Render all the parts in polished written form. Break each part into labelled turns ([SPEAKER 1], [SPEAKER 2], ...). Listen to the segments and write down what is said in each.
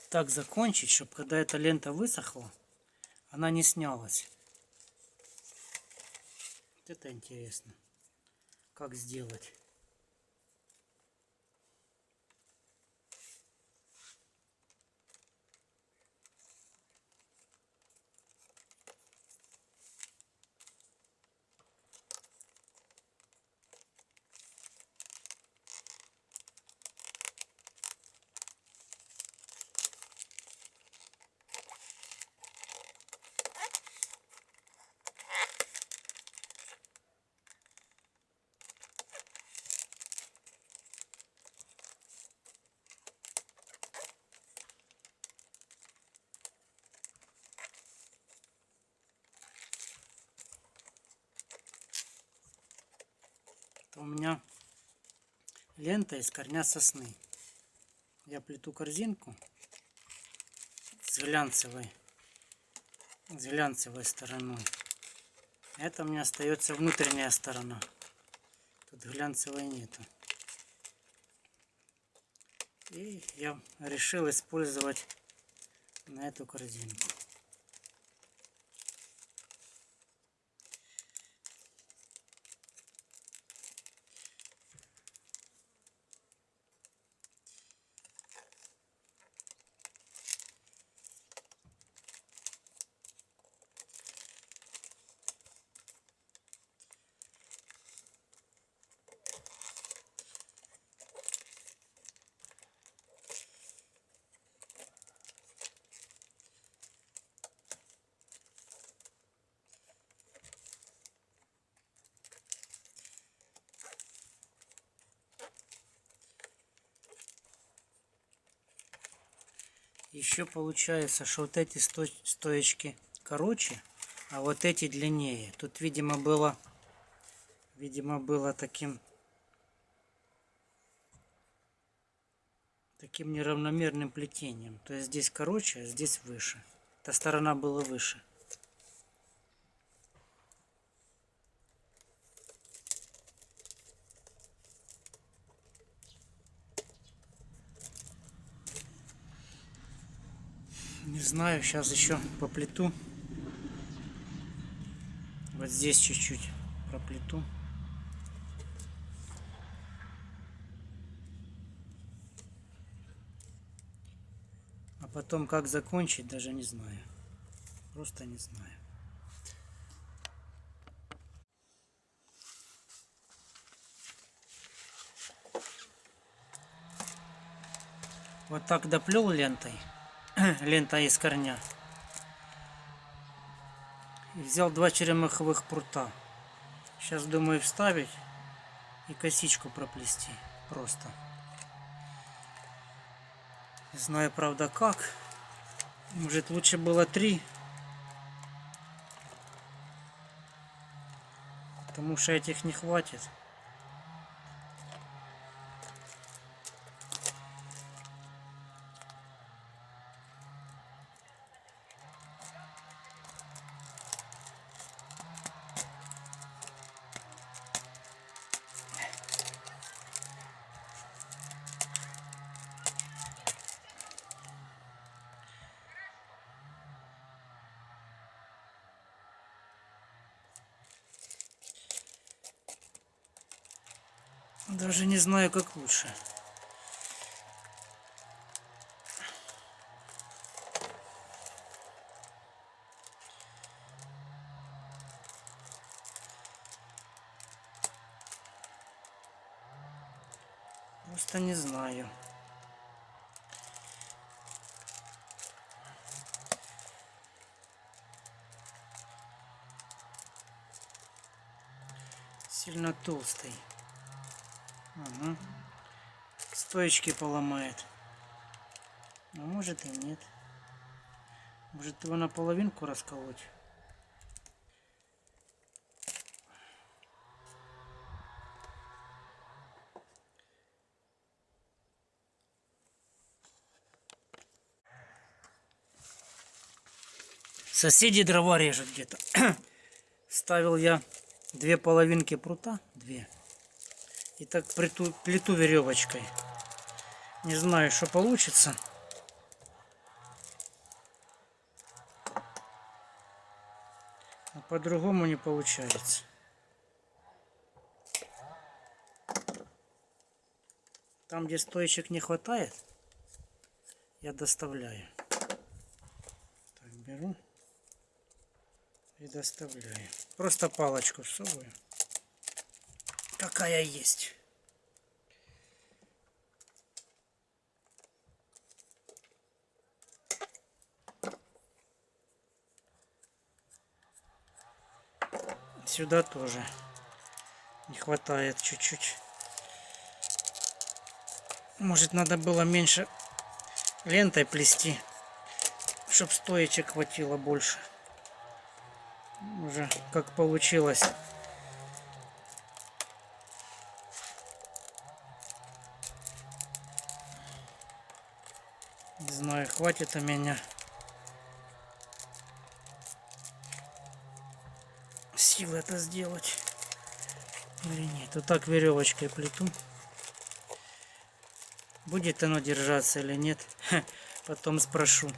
[SPEAKER 1] так закончить, чтобы когда эта лента высохла, она не снялась. Вот это интересно, как сделать. Это у меня лента из корня сосны. Я плету корзинку с глянцевой стороной. Это у меня остается внутренняя сторона. Тут глянцевой нету. И я решил использовать на эту корзинку. Еще получается, что вот эти стоечки короче, а вот эти длиннее. Тут, видимо, было таким неравномерным плетением. То есть здесь короче, а здесь выше. Эта сторона была выше. Не знаю, сейчас еще поплету. Вот здесь чуть-чуть проплету. А потом как закончить, даже не знаю. Просто не знаю. Вот так доплел лентой. Лента из корня. И взял 2 черемаховых прута. Сейчас думаю вставить и косичку проплести. Просто. Не знаю, правда, как. Может, лучше было 3. Потому что этих не хватит. Даже не знаю, как лучше. Просто не знаю. Сильно толстый. Ага. Стоечки поломает. А может и нет. Может его наполовинку расколоть. Соседи дрова режут где-то. Ставил я 2 половинки прута. 2. И так плету веревочкой. Не знаю, что получится. По-другому не получается. Там, где стоечек не хватает, я доставляю. Так, беру и доставляю. Просто палочку всовываю. Какая есть. Сюда тоже не хватает чуть-чуть. Может, надо было меньше лентой плести, чтобы стоечек хватило больше. Уже как получилось. Не знаю, хватит у меня сил это сделать или нет. Вот так веревочкой плету. Будет оно держаться или нет, потом спрошу.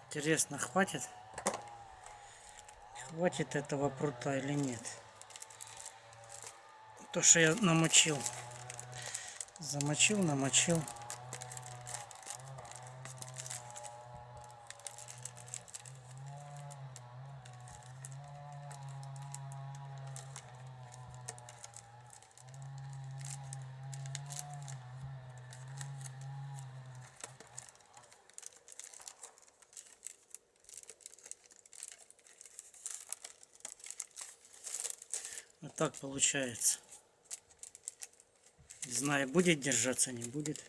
[SPEAKER 1] Интересно, хватит? Хватит этого прута или нет? То, что я намочил. Замочил, намочил. Вот так получается. Не знаю, будет держаться, не будет.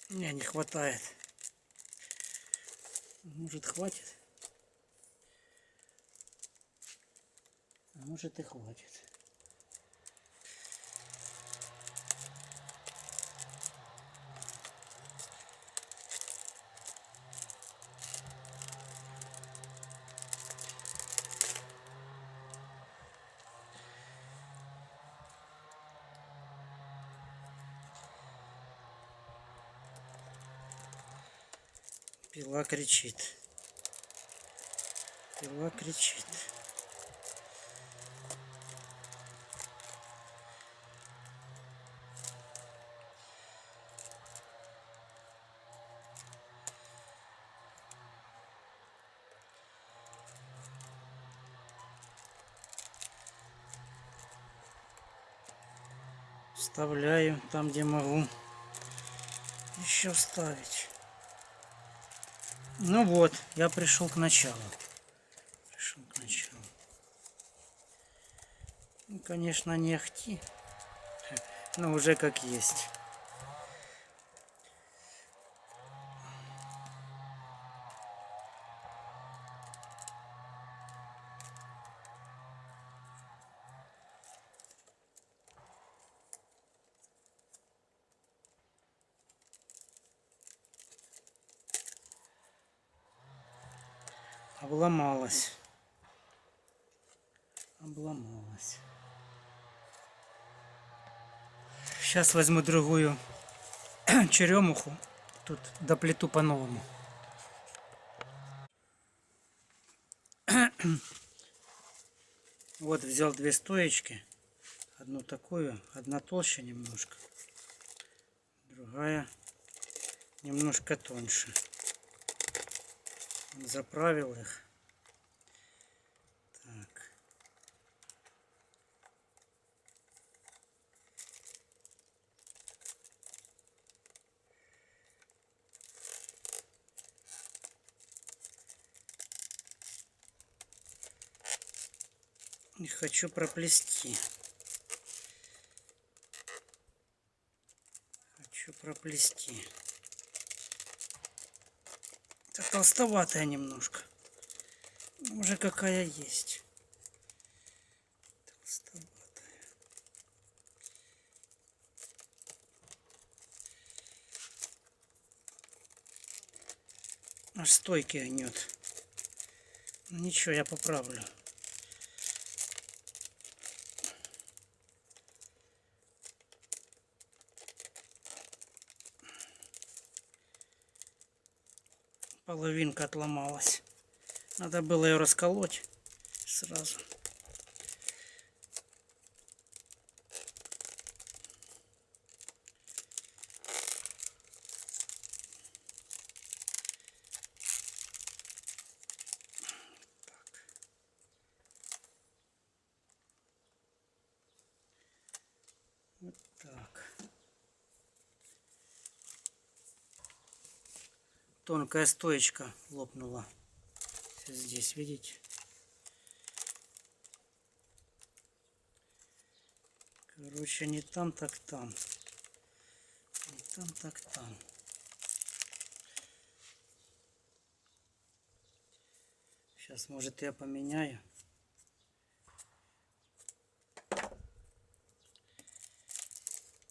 [SPEAKER 1] Не хватает. Может, хватит? А может, и хватит. Пила кричит. Пила кричит. Вставляю там, где могу еще вставить. Ну вот, я пришел к началу. Пришел к началу. Ну, конечно, не ахти, но уже как есть. Обломалась. Обломалась. Сейчас возьму другую черемуху. Тут доплету по-новому. Вот взял две стоечки. Одну такую, одна толще немножко. Другая немножко тоньше. Заправил их. Так. И хочу проплести. Хочу проплести. Это толстоватая немножко. Уже какая есть. Толстоватая. Аж стойки гнет. Ну, ничего, я поправлю. Половинка отломалась. Надо было ее расколоть сразу. Вот так. Тонкая стоечка лопнула. Здесь, видите? Короче, не там, так там. Не там, так там. Сейчас, может, я поменяю.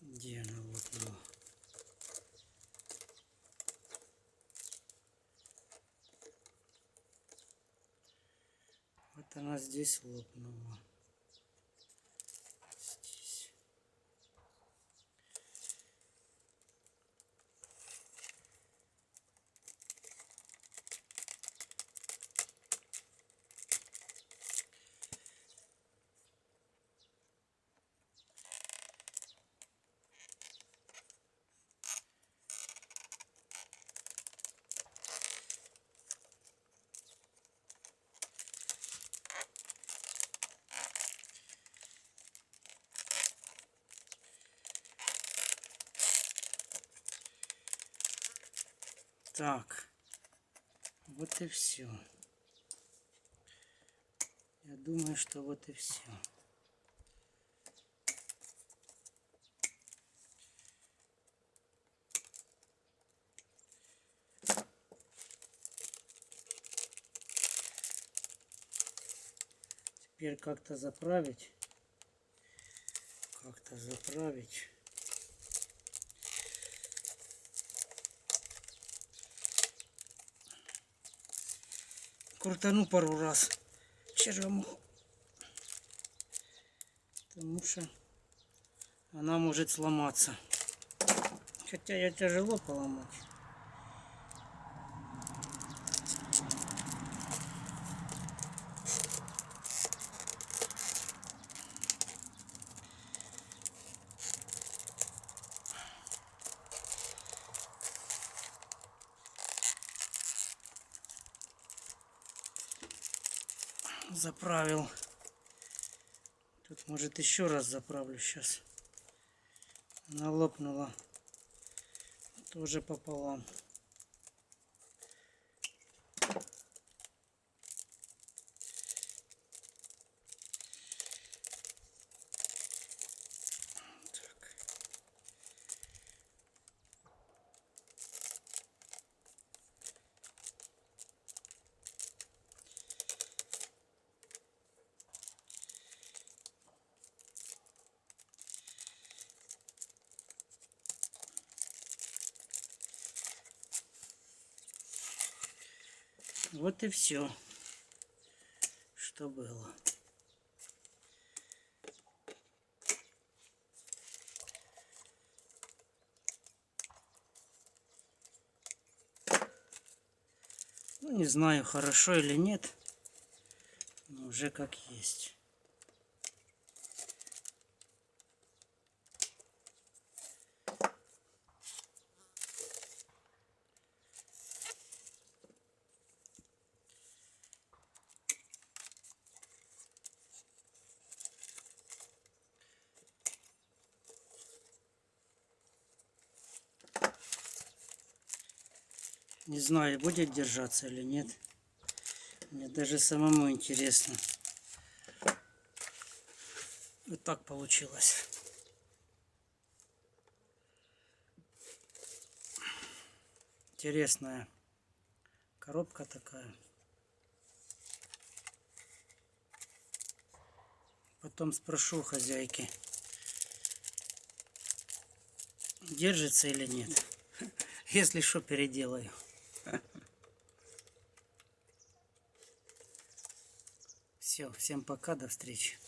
[SPEAKER 1] Где она лопнула? Вот она здесь лопнула. Здесь. Так, вот и все. Я думаю, что вот и все. Теперь как-то заправить. Как-то заправить. Крутану пару раз черемуху, потому что она может сломаться. Хотя ее тяжело поломать. Заправил. Тут, может, еще раз заправлю сейчас. Она лопнула тоже пополам. Так. Вот и все, что было. Ну, не знаю, хорошо или нет. уже как есть. Не знаю, будет держаться или нет. Мне даже самому интересно. Вот так получилось. Интересная коробка такая. Потом спрошу у хозяйки, держится или нет. Если что, переделаю. Все, всем пока, до встречи.